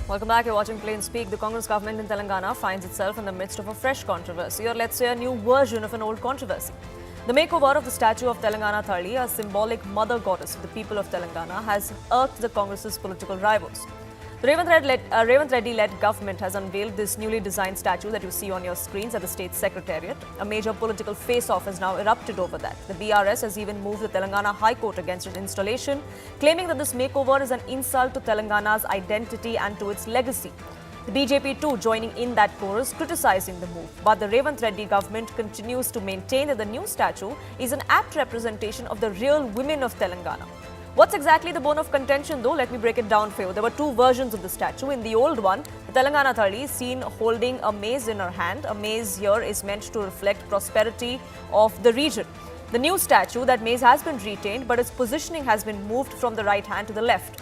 Welcome back. You're watching Plain Speak. The Congress government in Telangana finds itself in the midst of a fresh controversy, or let's say a new version of an old controversy. The makeover of the statue of Telangana Thalli, a symbolic mother goddess of the people of Telangana, has irked the Congress's political rivals. The Revanth Reddy-led government has unveiled this newly designed statue that you see on your screens at the state Secretariat. A major political face-off has now erupted over that. The BRS has even moved the Telangana High Court against its installation, claiming that this makeover is an insult to Telangana's identity and to its legacy. The BJP too joining in that chorus, criticizing the move. But the Revanth Reddy government continues to maintain that the new statue is an apt representation of the real women of Telangana. What's exactly the bone of contention though? Let me break it down for you. There were two versions of the statue. In the old one, the Telangana Thalli is seen holding a maize in her hand. A maize here is meant to reflect prosperity of the region. The new statue, that maize has been retained, but its positioning has been moved from the right hand to the left.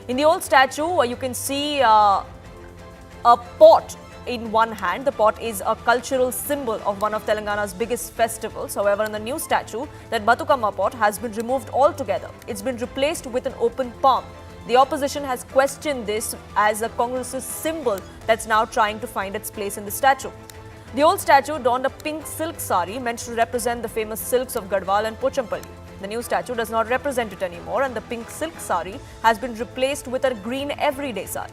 In the old statue, you can see a pot in one hand. The pot is a cultural symbol of one of Telangana's biggest festivals. However, in the new statue, that Batukama pot has been removed altogether. It's been replaced with an open palm. The opposition has questioned this as a Congress's symbol that's now trying to find its place in the statue. The old statue donned a pink silk sari meant to represent the famous silks of Garhwal and Pochampalli. The new statue does not represent it anymore, and the pink silk sari has been replaced with a green everyday sari.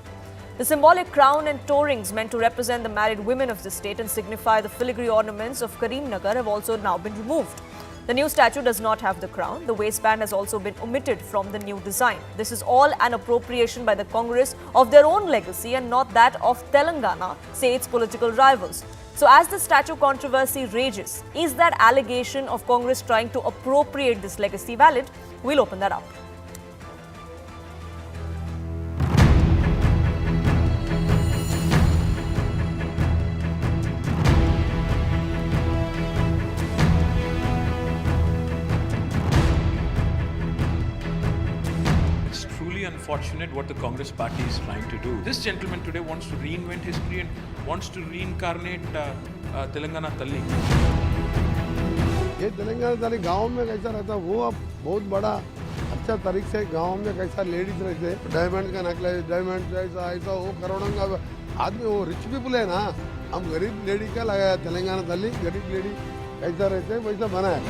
The symbolic crown and toe rings meant to represent the married women of the state and signify the filigree ornaments of Karimnagar have also now been removed. The new statue does not have the crown. The waistband has also been omitted from the new design. This is all an appropriation by the Congress of their own legacy and not that of Telangana, say its political rivals. So as the statue controversy rages, is that allegation of Congress trying to appropriate this legacy valid? We'll open that up. Unfortunate what the Congress party is trying to do. This gentleman today wants to reinvent history and wants to reincarnate Telangana Thalli. ये तेलंगाना थाली गांव में कैसा रहता वो अब बहुत बड़ा अच्छा तरीके से गांव में कैसा लेडीज रहते डायमंड का नेकलेस डायमंड ऐसा ऐसा वो करोड़ों का आदमी वो रिच पीपल है ना हम गरीब लेडी का लगाया तेलंगाना थाली गरीब लेडी कैसा रहते वैसा बनाया.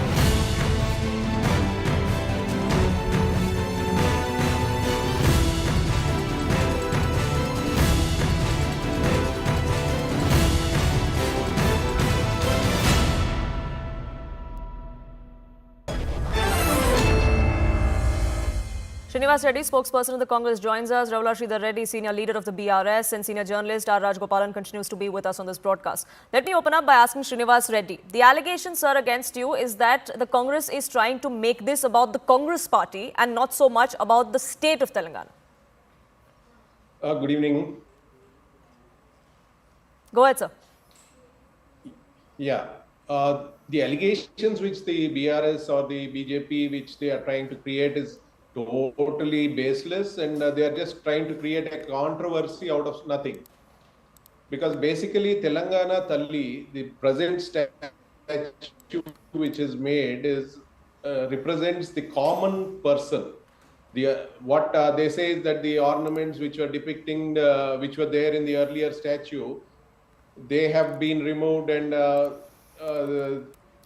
Srinivas Reddy, spokesperson of the Congress, joins us. Ravula Sridhar Reddy, senior leader of the BRS and senior journalist R. Rajgopalan continues to be with us on this broadcast. Let me open up by asking Srinivas Reddy. The allegation, sir, against you is that the Congress is trying to make this about the Congress party and not so much about the state of Telangana. Good evening. Go ahead, sir. Yeah. The allegations which the BRS or the BJP which they are trying to create is totally baseless, and they are just trying to create a controversy out of nothing. Because basically Telangana Thalli, the present statue which is made is represents the common person. What they say is that the ornaments which were depicting which were there in the earlier statue, they have been removed, and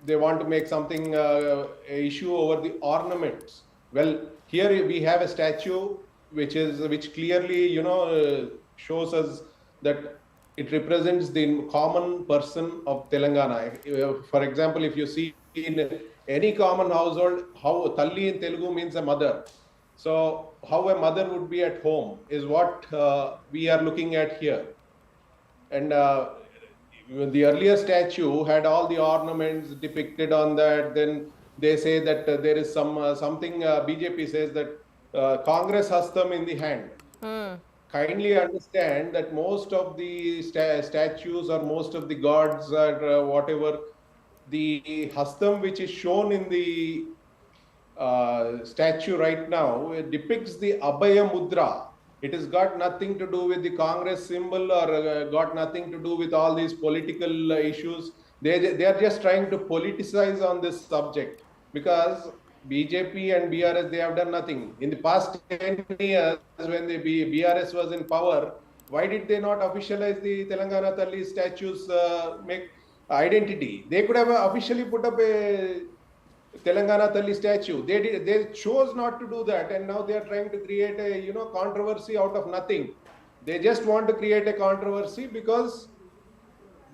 they want to make something a issue over the ornaments. Well, here we have a statue which clearly shows us that it represents the common person of Telangana. For example, if you see in any common household, how Thalli in Telugu means a mother. So how a mother would be at home is what we are looking at here. And the earlier statue had all the ornaments depicted on that. Then they say that there is something BJP says that Congress has them in the hand. Kindly understand that most of the statues or most of the gods or whatever, the hastam which is shown in the statue right now, it depicts the Abhayamudra. It has got nothing to do with the Congress symbol or got nothing to do with all these political issues. They are just trying to politicize on this subject, because BJP and BRS, they have done nothing. In the past 10 years, when the BRS was in power, Why did they not officialize the Telangana Thalli statue's make identity? They could have officially put up a Telangana Thalli statue. They did. They chose not to do that, and now they are trying to create a controversy out of nothing. They just want to create a controversy because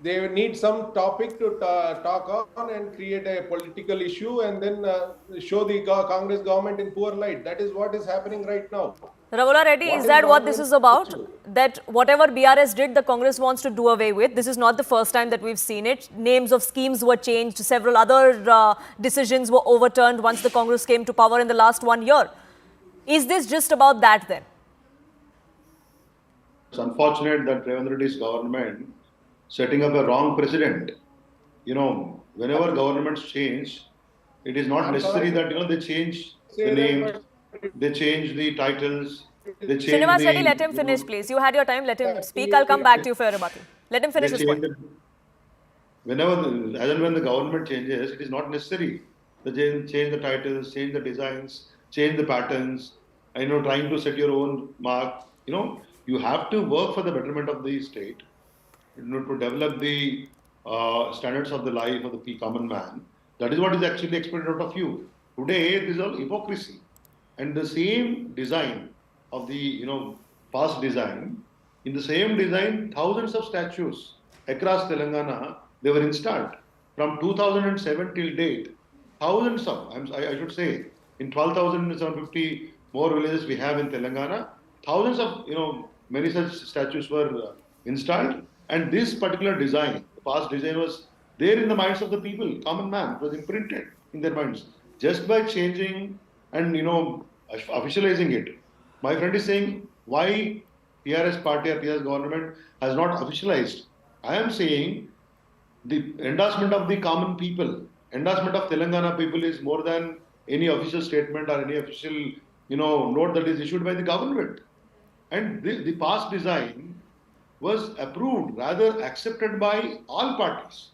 they need some topic to talk on and create a political issue, and then show the Congress government in poor light. That is what is happening right now. Ravula Reddy, What is is that what wrong this with is about? statue? That whatever BRS did, the Congress wants to do away with. This is not the first time that we've seen it. Names of schemes were changed. Several other decisions were overturned once the Congress came to power in the last 1 year. Is this just about that then? It's unfortunate that Revanth Reddy's government setting up a wrong precedent. Whenever governments change, it is not necessary that they change the names, they change the titles, they change Srinivas Reddy, let him finish, please. You had your time. Let him speak. I'll come back to you for your rebuttal. Let him finish his point. As and when the government changes, it is not necessary. They change the titles, change the designs, change the patterns, trying to set your own mark. You have to work for the betterment of the state, to develop the standards of the life of the common man. That is what is actually expected out of you. Today, this is all hypocrisy. And the same design of the past design, in the same design, thousands of statues across Telangana, they were installed. From 2007 till date, thousands of, I should say, in 12,750 more villages we have in Telangana, thousands of, many such statues were installed. And this particular design, the past design, was there in the minds of the people, common man. It was imprinted in their minds. Just by changing and, officializing it. My friend is saying, why TRS party or TRS government has not officialized? I am saying the endorsement of the common people, endorsement of Telangana people is more than any official statement or any official, note that is issued by the government. And the past design was approved, rather accepted by all parties.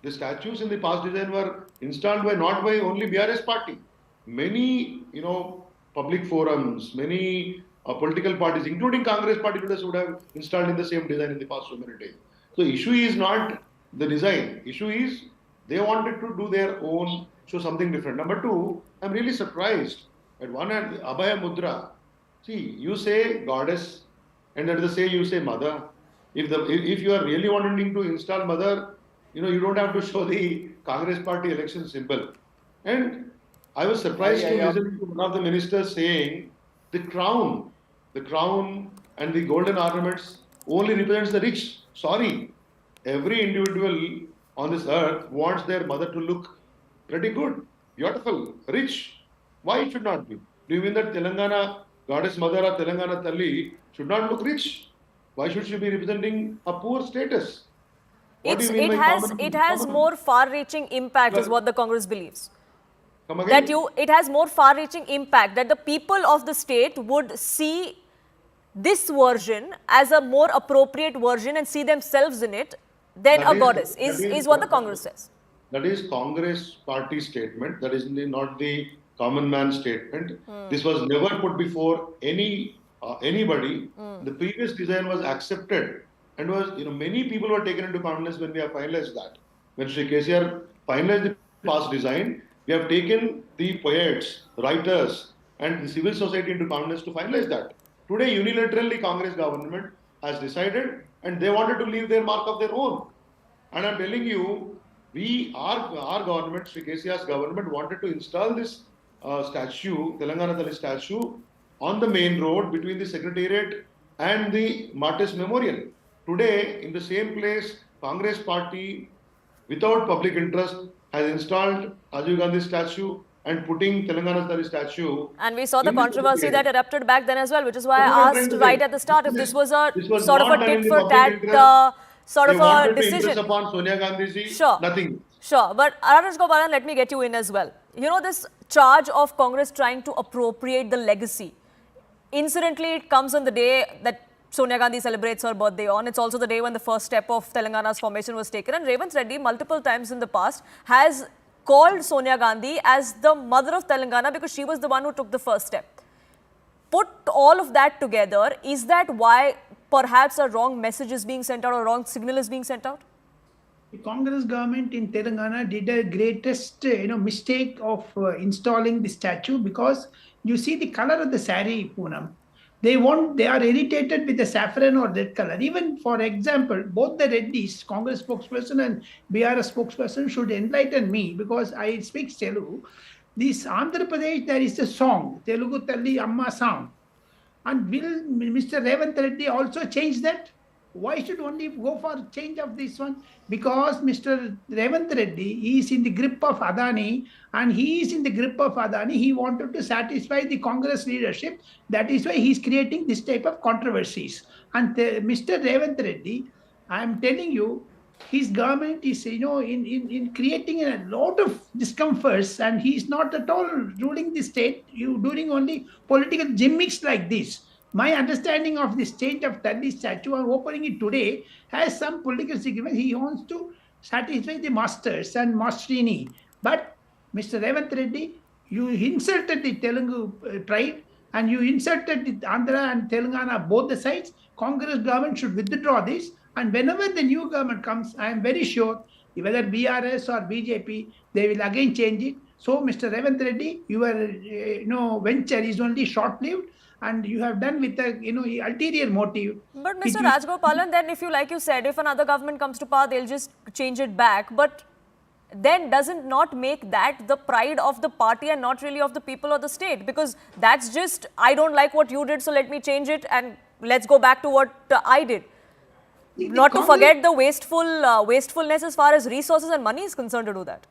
The statues in the past design were installed not by only BRS party. Many, public forums, many political parties, including Congress party leaders, would have installed in the same design in the past so many days. So issue is not the design. Issue is they wanted to do their own, show something different. Number two, I'm really surprised. At one hand, Abhayamudra. See, you say goddess, and at the same you say mother. If you are really wanting to install mother, you don't have to show the Congress party election symbol. And I was surprised to listen to one of the ministers saying the crown and the golden ornaments only represents the rich. Sorry, every individual on this earth wants their mother to look pretty good, beautiful, rich. Why it should not be? Do you mean that Telangana goddess mother or Telangana Thalli should not look rich? Why should she be representing a poor status? It has more far-reaching impact, is what the Congress believes. It has more far-reaching impact, that the people of the state would see this version as a more appropriate version and see themselves in it than a goddess, is what the Congress says. That is Congress party statement. That is not the common man statement. This was never put before anybody. The previous design was accepted, and was many people were taken into confidence when we have finalized that. When Sri KCR finalized the past design, we have taken the poets, writers, and the civil society into confidence to finalize that. Today, unilaterally, Congress government has decided, and they wanted to leave their mark of their own. And I'm telling you, our government, Sri KCR's government, wanted to install this statue, Telangana Thalli statue, on the main road between the Secretariat and the Martyrs Memorial. Today, in the same place, Congress party, without public interest, has installed Rajiv Gandhi statue and putting Telangana Thalli statue. And we saw the controversy that erupted back then as well, which is why I asked right at the start if this was a sort of a tit for tat sort of a decision. Upon Sonia Gandhi ji, sure. Nothing. Sure, but Aravind Gopalan, let me get you in as well. This charge of Congress trying to appropriate the legacy. Incidentally, it comes on the day that Sonia Gandhi celebrates her birthday on. It's also the day when the first step of Telangana's formation was taken. And Revanth Reddy, multiple times in the past, has called Sonia Gandhi as the mother of Telangana because she was the one who took the first step. Put all of that together, is that why perhaps a wrong message is being sent out, or a wrong signal is being sent out? The Congress government in Telangana did a greatest mistake of installing the statue, because you see the color of the sari, Poonam. They are irritated with the saffron or red color. Even, for example, both the Reddys, Congress spokesperson and BRS spokesperson, should enlighten me, because I speak Telugu. This Andhra Pradesh, there is a song, Telugu Thalli Amma song. And will Mr. Revanth Reddy also change that? Why should only go for change of this one? Because Mr. Revanth Reddy is in the grip of Adani, and he is in the grip of Adani. He wanted to satisfy the Congress leadership. That is why he is creating this type of controversies. And Mr. Revanth Reddy, I am telling you, his government is, in creating a lot of discomforts, and he is not at all ruling the state. You doing only political gimmicks like this. My understanding of this change of Thalli statue and opening it today has some political significance. He wants to satisfy the masters and Masterini. But Mr. Revanth Reddy, you insulted the Telugu tribe, and you insulted the Andhra and Telangana, both the sides. Congress government should withdraw this. And whenever the new government comes, I am very sure, whether BRS or BJP, they will again change it. So, Mr. Revanth Reddy, your venture is only short-lived, and you have done with a ulterior motive. But Mr. Rajgopalan, then if you said, if another government comes to power, they'll just change it back. But then doesn't not make that the pride of the party and not really of the people or the state? Because that's just, I don't like what you did, so let me change it and let's go back to what I did. Not to forget the wastefulness as far as resources and money is concerned to do that.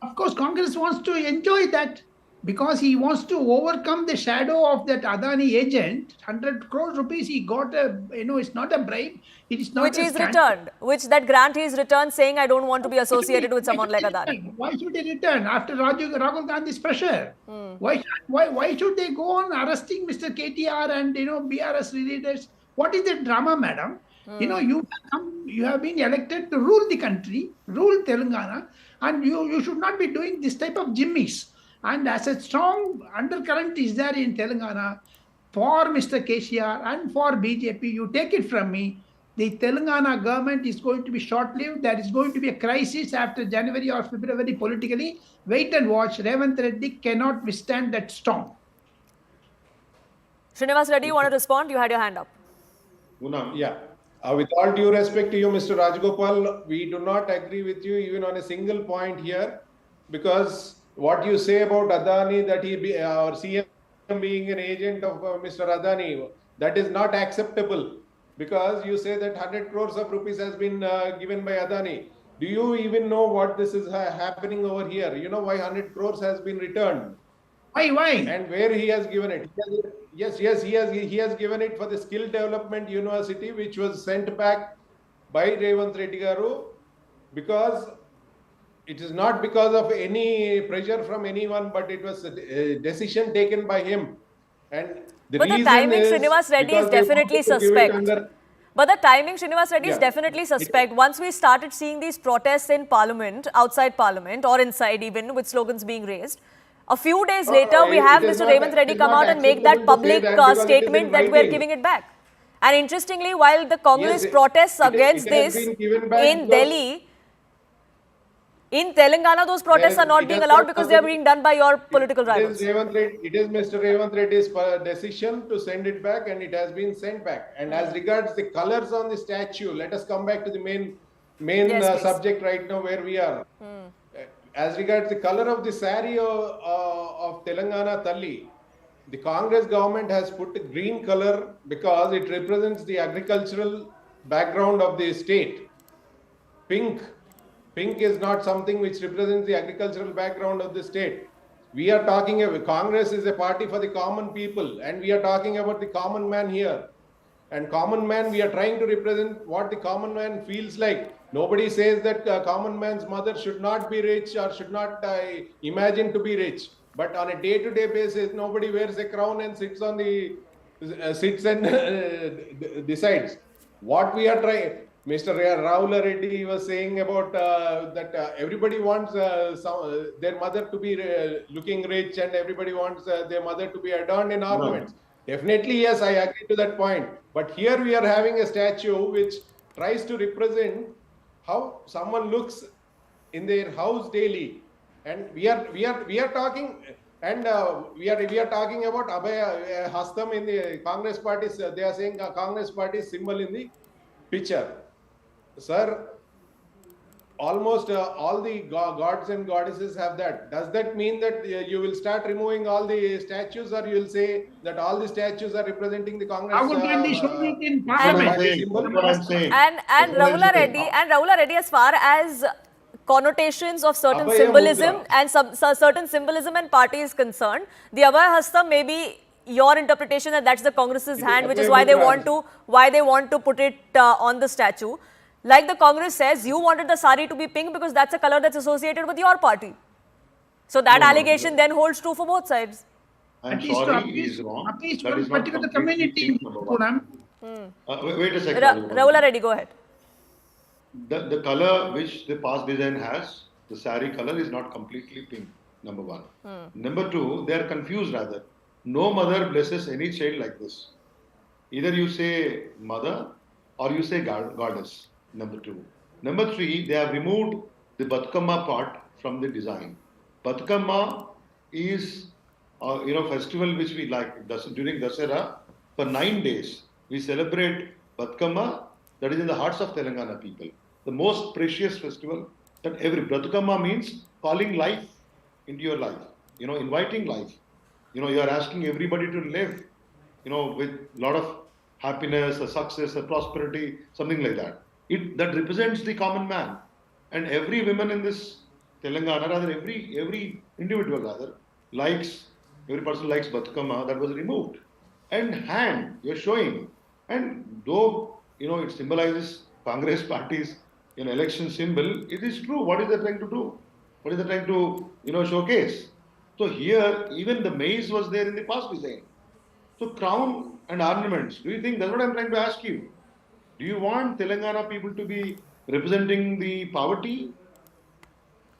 Of course, Congress wants to enjoy that, because he wants to overcome the shadow of that Adani agent. 100 crore rupees he got, it's not a bribe. It is not which is returned, that grant he is returned, saying I don't want to be associated with someone like Adani. Why should they return after Rahul Gandhi's pressure? Why should they go on arresting Mr. KTR and BRS leaders? What is the drama, madam? You have been elected to rule the country, rule Telangana, and you should not be doing this type of gimmicks. And as a strong undercurrent is there in Telangana for Mr. KCR and for BJP, you take it from me, the Telangana government is going to be short-lived. There is going to be a crisis after January or February politically. Wait and watch. Revanth Reddy cannot withstand that storm. Srinivas Reddy, you want to respond? You had your hand up. Poonam, yeah. With all due respect to you, Mr. Rajgopal, we do not agree with you even on a single point here, because what you say about Adani, that our CM being an agent of Mr. Adani, that is not acceptable, because you say that 100 crores of rupees has been given by Adani. Do you even know what this is happening over here? You know why 100 crores has been returned? Why? And where he has given it? Yes, he has given it for the skill development university, which was sent back by Revanth Reddy Garu, because it is not because of any pressure from anyone, but it was a decision taken by him. And the timing, Srinivas Reddy, is definitely suspect. But the timing, Srinivas Reddy, is definitely suspect. Once we started seeing these protests in Parliament, outside Parliament, or inside even, with slogans being raised, a few days later, we have Mr. Revanth Reddy come out and make that public statement that we are giving it back. And interestingly, while the Congress protests against this in Delhi, in Telangana, those protests are not being allowed because they are being done by your political rivals. It is Mr. Revanth Reddy's decision to send it back, and it has been sent back. And as regards the colors on the statue, let us come back to the main subject right now where we are. As regards the color of the sari of Telangana Thalli, the Congress government has put a green color because it represents the agricultural background of the state. Pink is not something which represents the agricultural background of the state. We are talking about, Congress is a party for the common people, and we are talking about the common man here. And common man, we are trying to represent what the common man feels like. Nobody says that common man's mother should not be rich or should not imagine to be rich. But on a day-to-day basis, nobody wears a crown and sits and decides. What we are trying, Mr. Rahul Reddy was saying about that everybody wants their mother to be looking rich, and everybody wants their mother to be adorned in ornaments. Definitely, yes, I agree to that point. But here we are having a statue which tries to represent how someone looks in their house daily, and we are talking, and we are talking about Abhay Hastam in the Congress party. They are saying Congress party symbol in the picture, sir. Almost all the gods and goddesses have that. Does that mean that you will start removing all the statues, or you will say that all the statues are representing the Congress Rahul Gandhi showed it in That's what I'm Parliament. saying. symbol? That's what I'm saying. And That's what I'm Rahula saying. Reddy as far as connotations of certain Abhayamudra. symbolism and certain symbolism and party is concerned, the Abhay Hastam may be your interpretation that that's the Congress's hand, which is why they want to put it on the statue. Like the Congress says, you wanted the sari to be pink because that's a color that's associated with your party. So that No, no, allegation no. then holds true for both sides. I'm At least to sorry, he is wrong. appease That one is not particular completely community in pink, number one. Poonam. Wait a second. Rahula Reddy, go ahead. The color which the past design has, the sari color, is not completely pink, number one. Number two, they are confused rather. No mother blesses any child like this. Either you say mother or you say goddess, number two. Number three, they have removed the Batkama part from the design. Batkama is, festival which we like during Dasara. For 9 days, we celebrate Batkama, that is in the hearts of Telangana people. The most precious festival that every Batkama means calling life into your life, inviting life. You are asking everybody to live, with a lot of happiness, a success, a prosperity, something like that. That represents the common man. And every woman in this Telangana, rather every individual rather, every person likes Batkama, that was removed. And hand, you're showing. And though, it symbolizes Congress party's election symbol, it is true. What is they trying to do? What is they trying to, showcase? So here, even the maize was there in the past design. So crown and ornaments, do you think, that's what I'm trying to ask you. Do you want Telangana people to be representing the poverty?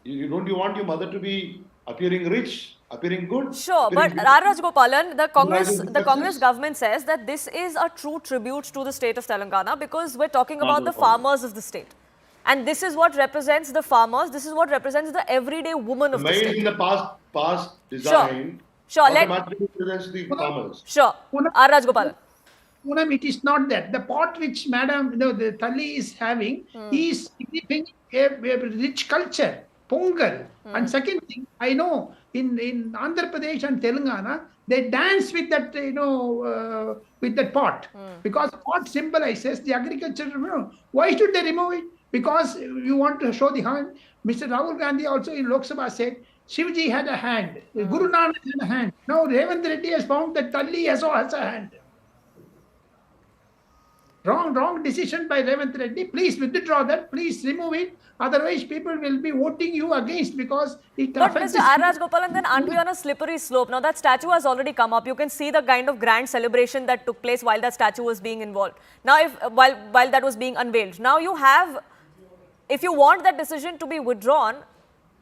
Don't you want your mother to be appearing rich, appearing good? Sure, but appearing R. Rajgopalan, the Symbolizing Congress success? government says that this is a true tribute to the state of Telangana because we're talking about the no. farmers of the state. And this is what represents the farmers, this is what represents the everyday woman The of the maize state. in the past design Sure, automatically represents the farmers. Sure, R. Rajgopalan. Poonam, it is not that. The pot which Madam, the Thalli is having is significant a rich culture, Pongal. And second thing, I know in Andhra Pradesh and Telangana, they dance with that, with that pot. Because pot symbolizes the agriculture. Why should they remove it? Because you want to show the hand. Mr. Rahul Gandhi also in Lok Sabha said, Shivji had a hand, Guru Nanak had a hand. Now Revant Reddy has found that Thalli also has a hand. Wrong decision by Revant Reddy. Please withdraw that. Please remove it. Otherwise, people will be voting you against because it But affects Mr. R. Rajgopalan, then aren't we on a slippery slope? Now that statue has already come up. You can see the kind of grand celebration that took place while that statue was being involved. Now, while that was being unveiled. Now you have, if you want that decision to be withdrawn,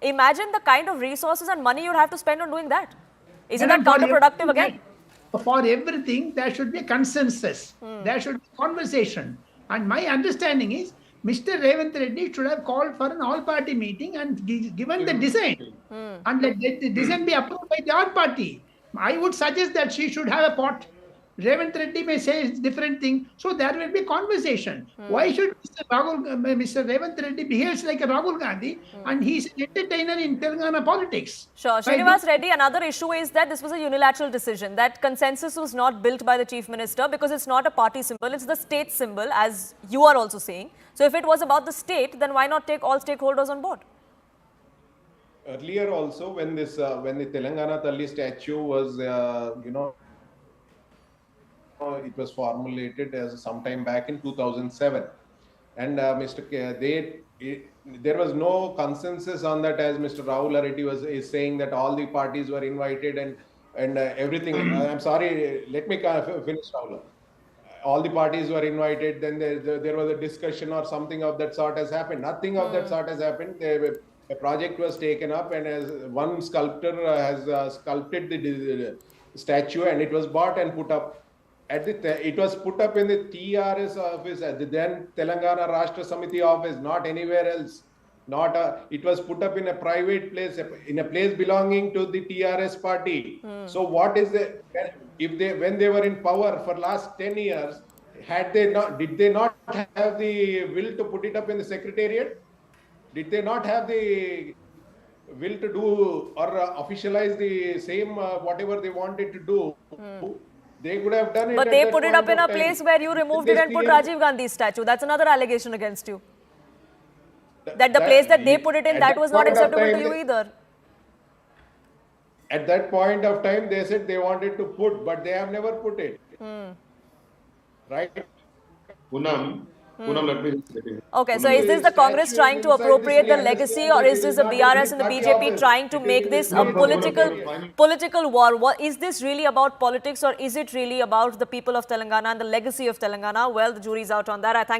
imagine the kind of resources and money you'd have to spend on doing that. Isn't that counterproductive again? For everything, there should be a consensus. There should be conversation. And my understanding is, Mr. Revant Reddy should have called for an all-party meeting and given the design. And let the design be approved by the all-party. I would suggest that she should have a pot. Revant Reddy may say it's different thing. So there will be conversation. Why should Mr. Revant Reddy behaves like a Rahul Gandhi and he's an entertainer in Telangana politics? Sure. Srinivas Reddy, another issue is that this was a unilateral decision. That consensus was not built by the Chief Minister because it's not a party symbol. It's the state symbol, as you are also saying. So if it was about the state, then why not take all stakeholders on board? Earlier also, when the Telangana Thalli statue was, it was formulated as sometime back in 2007, and there was no consensus on that, as Mr. Rahul Reddy is saying that all the parties were invited and everything. I'm sorry, let me finish, Rahul. All the parties were invited. Then there was a discussion or something of that sort has happened. Nothing of that sort has happened. A project was taken up, and as one sculptor has sculpted statue, and it was bought and put up at it was put up in the TRS office at the then Telangana Rashtra Samiti office, not anywhere else. It was put up in a private place, in a place belonging to the TRS party. So what is when they were in power for last 10 years, did they not have the will to put it up in the Secretariat? Did they not have the will to do or officialize the same whatever they wanted to do? They could have done it. But they put it up in a place where you removed it and put Rajiv Gandhi's statue. That's another allegation against you. That the place that they put it in, that was not acceptable to you either. At that point of time, they said they wanted to put, but they have never put it. Right? Poonam, let me just get in. Okay, so is this the Congress trying to appropriate the legacy, or is this the BRS and the BJP trying to make this a political war? Is this really about politics, or is it really about the people of Telangana and the legacy of Telangana? Well, the jury's out on that. I thank